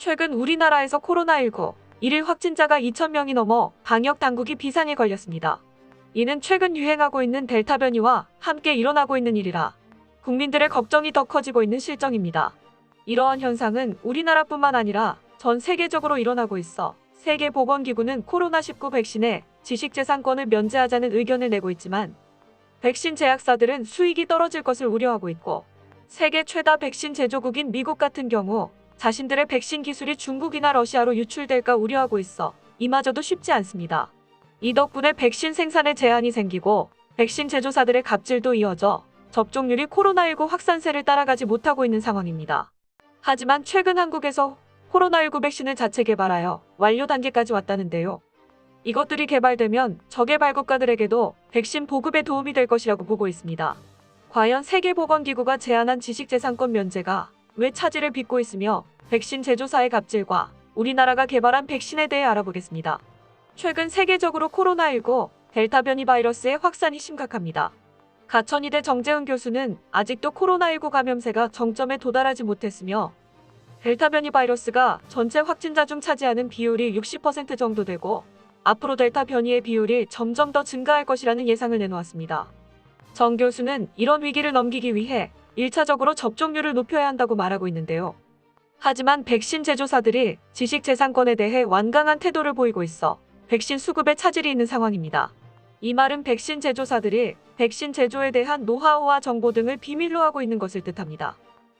최근 우리나라에서 코로나19 일일 확진자가 2,000명이 넘어 방역 당국이 비상에 걸렸습니다. 이는 최근 유행하고 있는 델타 변이와 함께 일어나고 있는 일이라 국민들의 걱정이 더 커지고 있는 실정입니다. 이러한 현상은 우리나라뿐만 아니라 전 세계적으로 일어나고 있어 세계보건기구는 코로나19 백신의 지식재산권을 면제하자는 의견을 내고 있지만 백신 제약사들은 수익이 떨어질 것을 우려하고 있고 세계 최다 백신 제조국인 미국 같은 경우 자신들의 백신 기술이 중국이나 러시아로 유출될까 우려하고 있어 이마저도 쉽지 않습니다. 이 덕분에 백신 생산에 제한이 생기고 백신 제조사들의 갑질도 이어져 접종률이 코로나19 확산세를 따라가지 못하고 있는 상황입니다. 하지만 최근 한국에서 코로나19 백신을 자체 개발하여 완료 단계까지 왔다는데요. 이것들이 개발되면 저개발 국가들에게도 백신 보급에 도움이 될 것이라고 보고 있습니다. 과연 세계보건기구가 제안한 지식재산권 면제가 왜 차질을 빚고 있으며 백신 제조사의 갑질과 우리나라가 개발한 백신에 대해 알아보겠습니다. 최근 세계적으로 코로나19 델타 변이 바이러스의 확산이 심각합니다. 가천의대 정재은 교수는 아직도 코로나19 감염세가 정점에 도달하지 못했으며 델타 변이 바이러스가 전체 확진자 중 차지하는 비율이 60% 정도 되고 앞으로 델타 변이의 비율이 점점 더 증가할 것이라는 예상을 내놓았습니다. 정 교수는 이런 위기를 넘기기 위해 1차적으로 접종률을 높여야 한다고 말하고 있는데요. 하지만 백신 제조사들이 지식재산권에 대해 완강한 태도를 보이고 있어 백신 수급에 차질이 있는 상황입니다. 이 말은 백신 제조사들이 백신 제조에 대한 노하우와 정보 등을 비밀로 하고 있는 것을 뜻합니다.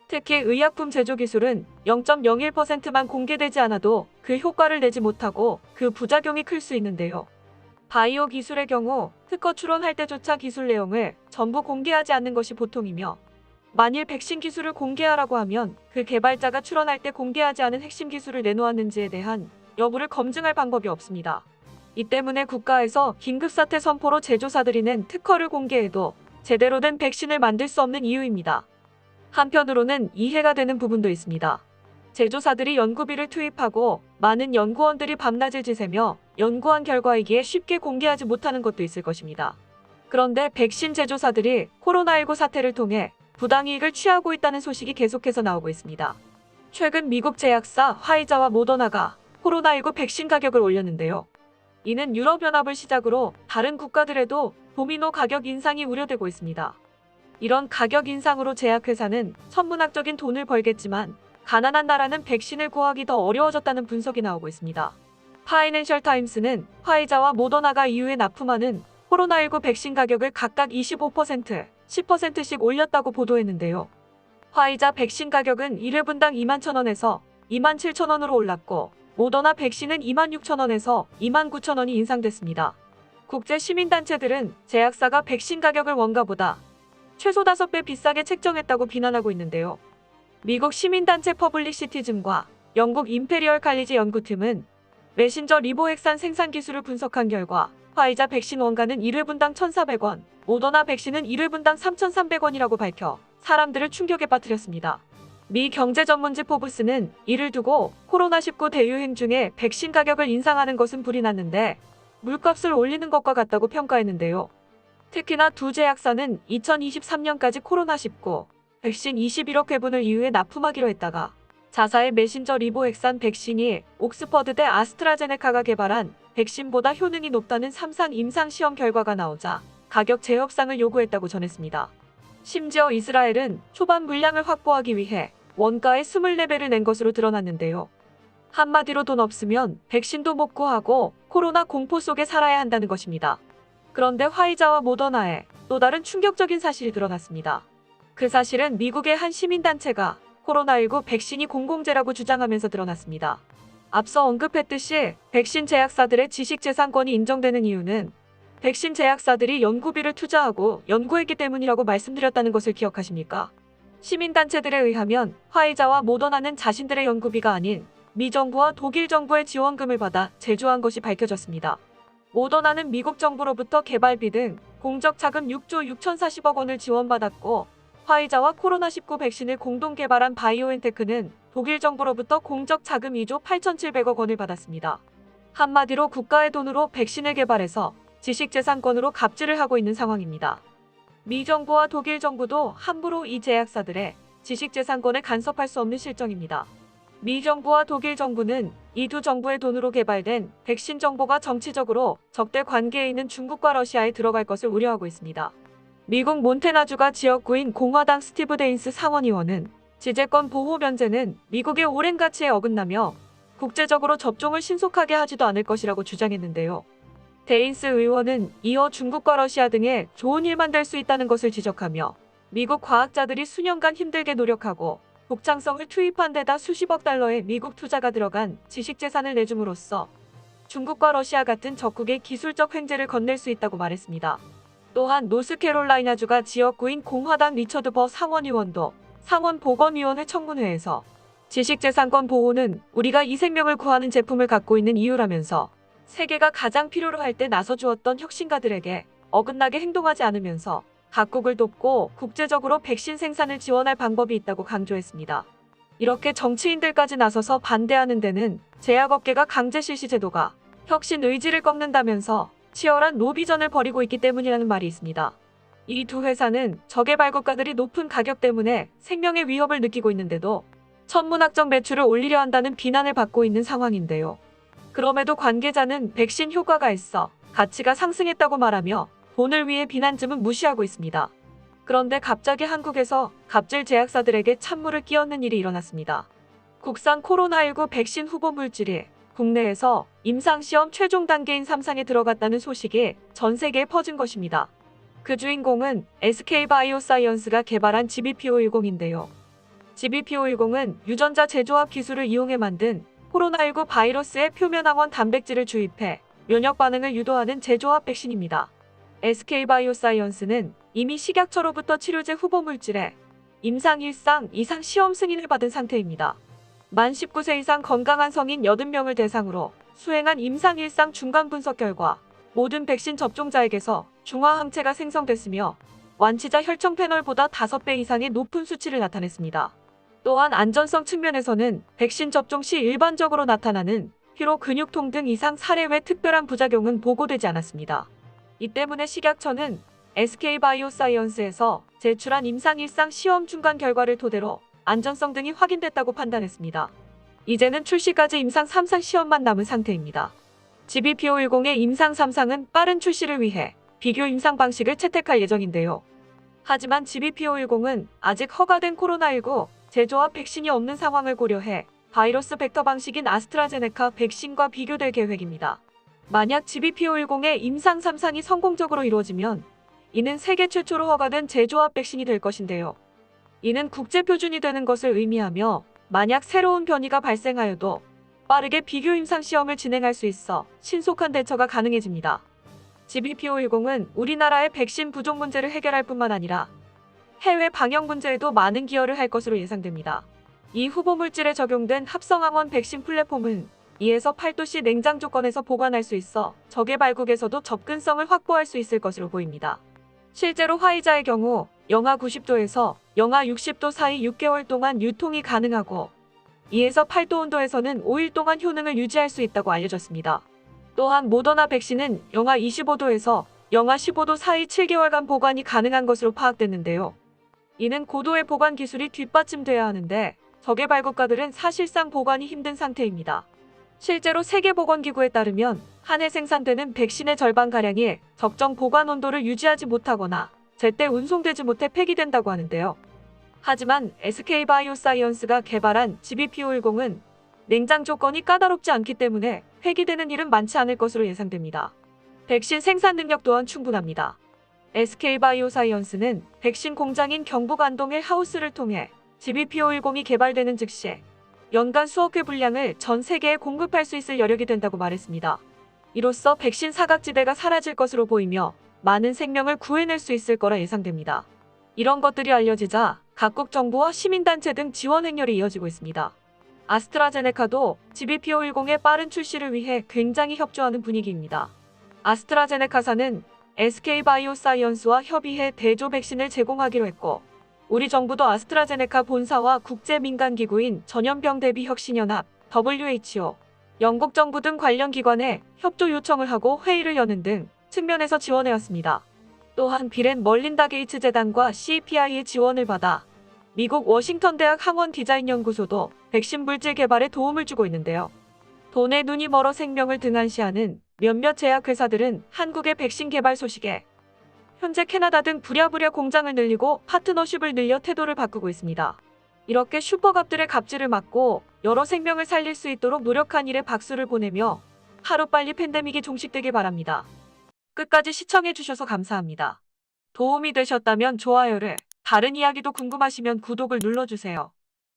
특히 의약품 제조 기술은 0.01%만 공개되지 않아도 그 효과를 내지 못하고 그 부작용이 클 수 있는데요. 바이오 기술의 경우 특허 출원할 때조차 기술 내용을 전부 공개하지 않는 것이 보통이며 만일 백신 기술을 공개하라고 하면 그 개발자가 출원할 때 공개하지 않은 핵심 기술을 내놓았는지에 대한 여부를 검증할 방법이 없습니다. 이 때문에 국가에서 긴급사태 선포로 제조사들이 낸 특허를 공개해도 제대로 된 백신을 만들 수 없는 이유입니다. 한편으로는 이해가 되는 부분도 있습니다. 제조사들이 연구비를 투입하고 많은 연구원들이 밤낮을 지새며 연구한 결과이기에 쉽게 공개하지 못하는 것도 있을 것입니다. 그런데 백신 제조사들이 코로나19 사태를 통해 부당이익을 취하고 있다는 소식이 계속해서 나오고 있습니다. 최근 미국 제약사 화이자와 모더나가 코로나19 백신 가격을 올렸는데요. 이는 유럽연합을 시작으로 다른 국가들에도 도미노 가격 인상이 우려되고 있습니다. 이런 가격 인상으로 제약회사는 천문학적인 돈을 벌겠지만 가난한 나라는 백신을 구하기 더 어려워졌다는 분석이 나오고 있습니다. 파이낸셜 타임스는 화이자와 모더나가 이후에 납품하는 코로나19 백신 가격을 각각 25%, 10%씩 올렸다고 보도했는데요. 화이자 백신 가격은 1회분당 21,000원에서 27,000원으로 올랐고 모더나 백신은 26,000원에서 29,000원이 인상됐습니다. 국제 시민단체들은 제약사가 백신 가격을 원가보다 최소 5배 비싸게 책정했다고 비난하고 있는데요. 미국 시민단체 퍼블릭 시티즌과 영국 임페리얼 칼리지 연구팀은 메신저 리보핵산 생산 기술을 분석한 결과 화이자 백신 원가는 1회분당 1,400원, 모더나 백신은 1회분당 3,300원이라고 밝혀 사람들을 충격에 빠뜨렸습니다. 미 경제전문지 포브스는 이를 두고 코로나19 대유행 중에 백신 가격을 인상하는 것은 불이 났는데 물값을 올리는 것과 같다고 평가했는데요. 특히나 두 제약사는 2023년까지 코로나19 백신 21억 회분을 이후에 납품하기로 했다가 자사의 메신저 리보핵산 백신이 옥스퍼드대 아스트라제네카가 개발한 백신보다 효능이 높다는 3상 임상시험 결과가 나오자 가격 재협상을 요구했다고 전했습니다. 심지어 이스라엘은 초반 물량을 확보하기 위해 원가의 24배를 낸 것으로 드러났는데요. 한마디로 돈 없으면 백신도 못 구하고 코로나 공포 속에 살아야 한다는 것입니다. 그런데 화이자와 모더나에 또 다른 충격적인 사실이 드러났습니다. 그 사실은 미국의 한 시민단체가 코로나19 백신이 공공재라고 주장하면서 드러났습니다. 앞서 언급했듯이 백신 제약사들의 지식재산권이 인정되는 이유는 백신 제약사들이 연구비를 투자하고 연구했기 때문이라고 말씀드렸다는 것을 기억하십니까? 시민단체들에 의하면 화이자와 모더나는 자신들의 연구비가 아닌 미 정부와 독일 정부의 지원금을 받아 제조한 것이 밝혀졌습니다. 모더나는 미국 정부로부터 개발비 등 공적 자금 6조 6,040억 원을 지원받았고 화이자와 코로나19 백신을 공동 개발한 바이오엔테크는 독일 정부로부터 공적 자금 2조 8,700억 원을 받았습니다. 한마디로 국가의 돈으로 백신을 개발해서 지식재산권으로 갑질을 하고 있는 상황입니다. 미 정부와 독일 정부도 함부로 이 제약사들의 지식재산권에 간섭할 수 없는 실정입니다. 미 정부와 독일 정부는 이 두 정부의 돈으로 개발된 백신 정보가 정치적으로 적대 관계에 있는 중국과 러시아에 들어갈 것을 우려하고 있습니다. 미국 몬태나주가 지역구인 공화당 스티브 데인스 상원의원은 지재권 보호 면제는 미국의 오랜 가치에 어긋나며 국제적으로 접종을 신속하게 하지도 않을 것이라고 주장했는데요. 데인스 의원은 이어 중국과 러시아 등의 좋은 일만 될 수 있다는 것을 지적하며 미국 과학자들이 수년간 힘들게 노력하고 독창성을 투입한 데다 수십억 달러의 미국 투자가 들어간 지식재산을 내줌으로써 중국과 러시아 같은 적국의 기술적 횡재를 건넬 수 있다고 말했습니다. 또한 노스캐롤라이나주가 지역구인 공화당 리처드 버 상원의원도 상원보건위원회 청문회에서 지식재산권 보호는 우리가 이 생명을 구하는 제품을 갖고 있는 이유라면서 세계가 가장 필요로 할 때 나서주었던 혁신가들에게 어긋나게 행동하지 않으면서 각국을 돕고 국제적으로 백신 생산을 지원할 방법이 있다고 강조했습니다. 이렇게 정치인들까지 나서서 반대하는 데는 제약업계가 강제실시 제도가 혁신 의지를 꺾는다면서 치열한 로비전을 벌이고 있기 때문이라는 말이 있습니다. 이 두 회사는 적의 발국가들이 높은 가격 때문에 생명의 위협을 느끼고 있는데도 천문학적 매출을 올리려 한다는 비난을 받고 있는 상황인데요. 그럼에도 관계자는 백신 효과가 있어 가치가 상승했다고 말하며 돈을 위해 비난쯤은 무시하고 있습니다. 그런데 갑자기 한국에서 갑질 제약사들에게 찬물을 끼얹는 일이 일어났습니다. 국산 코로나19 백신 후보 물질이 국내에서 임상시험 최종 단계인 3상에 들어갔다는 소식이 전 세계에 퍼진 것입니다. 그 주인공은 SK바이오사이언스가 개발한 GBP510인데요. GBP510은 유전자 재조합 기술을 이용해 만든 코로나19 바이러스의 표면항원 단백질을 주입해 면역 반응을 유도하는 재조합 백신입니다. SK바이오사이언스는 이미 식약처로부터 치료제 후보 물질에 임상 1상 이상 시험 승인을 받은 상태입니다. 만 19세 이상 건강한 성인 80명을 대상으로 수행한 임상 1상 중간 분석 결과 모든 백신 접종자에게서 중화 항체가 생성됐으며 완치자 혈청 패널보다 5배 이상의 높은 수치를 나타냈습니다. 또한 안전성 측면에서는 백신 접종 시 일반적으로 나타나는 피로, 근육통 등 이상 사례 외 특별한 부작용은 보고되지 않았습니다. 이 때문에 식약처는 SK바이오사이언스에서 제출한 임상 1상 시험 중간 결과를 토대로 안전성 등이 확인됐다고 판단했습니다. 이제는 출시까지 임상 3상 시험만 남은 상태입니다. GBP510의 임상 3상은 빠른 출시를 위해 비교 임상 방식을 채택할 예정인데요. 하지만 GBP510은 아직 허가된 코로나19 제조합 백신이 없는 상황을 고려해 바이러스 벡터 방식인 아스트라제네카 백신과 비교될 계획입니다. 만약 GBP510의 임상 3상이 성공적으로 이루어지면 이는 세계 최초로 허가된 제조합 백신이 될 것인데요. 이는 국제 표준이 되는 것을 의미하며 만약 새로운 변이가 발생하여도 빠르게 비교 임상 시험을 진행할 수 있어 신속한 대처가 가능해집니다. GBP510은 우리나라의 백신 부족 문제를 해결할 뿐만 아니라 해외 방역 문제에도 많은 기여를 할 것으로 예상됩니다. 이 후보 물질에 적용된 합성항원 백신 플랫폼은 2에서 8도씨 냉장 조건에서 보관할 수 있어 적의 발국에서도 접근성을 확보할 수 있을 것으로 보입니다. 실제로 화이자의 경우 영하 90도에서 영하 60도 사이 6개월 동안 유통이 가능하고 2에서 8도 온도에서는 5일 동안 효능을 유지할 수 있다고 알려졌습니다. 또한 모더나 백신은 영하 25도에서 영하 15도 사이 7개월간 보관이 가능한 것으로 파악됐는데요. 이는 고도의 보관 기술이 뒷받침돼야 하는데 적의 발국가들은 사실상 보관이 힘든 상태입니다. 실제로 세계보건기구에 따르면 한 해 생산되는 백신의 절반가량이 적정 보관 온도를 유지하지 못하거나 제때 운송되지 못해 폐기된다고 하는데요. 하지만 SK바이오사이언스가 개발한 GBP510은 냉장 조건이 까다롭지 않기 때문에 폐기되는 일은 많지 않을 것으로 예상됩니다. 백신 생산 능력 또한 충분합니다. SK바이오사이언스는 백신 공장인 경북 안동의 하우스를 통해 GBP510이 개발되는 즉시 연간 수억 회 분량을 전 세계에 공급할 수 있을 여력이 된다고 말했습니다. 이로써 백신 사각지대가 사라질 것으로 보이며 많은 생명을 구해낼 수 있을 거라 예상됩니다. 이런 것들이 알려지자 각국 정부와 시민단체 등 지원 행렬이 이어지고 있습니다. 아스트라제네카도 GBP510의 빠른 출시를 위해 굉장히 협조하는 분위기입니다. 아스트라제네카사는 SK바이오사이언스와 협의해 대조 백신을 제공하기로 했고 우리 정부도 아스트라제네카 본사와 국제민간기구인 전염병대비혁신연합, WHO, 영국 정부 등 관련 기관에 협조 요청을 하고 회의를 여는 등 측면에서 지원해왔습니다. 또한 빌앤 멀린다 게이츠 재단과 CPI의 지원을 받아 미국 워싱턴 대학 항원 디자인 연구소도 백신 물질 개발에 도움을 주고 있는데요. 돈에 눈이 멀어 생명을 등한시하는 몇몇 제약회사들은 한국의 백신 개발 소식에 현재 캐나다 등 부랴부랴 공장을 늘리고 파트너십을 늘려 태도를 바꾸고 있습니다. 이렇게 슈퍼갑들의 갑질을 막고 여러 생명을 살릴 수 있도록 노력한 일에 박수를 보내며 하루빨리 팬데믹이 종식되길 바랍니다. 끝까지 시청해주셔서 감사합니다. 도움이 되셨다면 좋아요를, 다른 이야기도 궁금하시면 구독을 눌러주세요.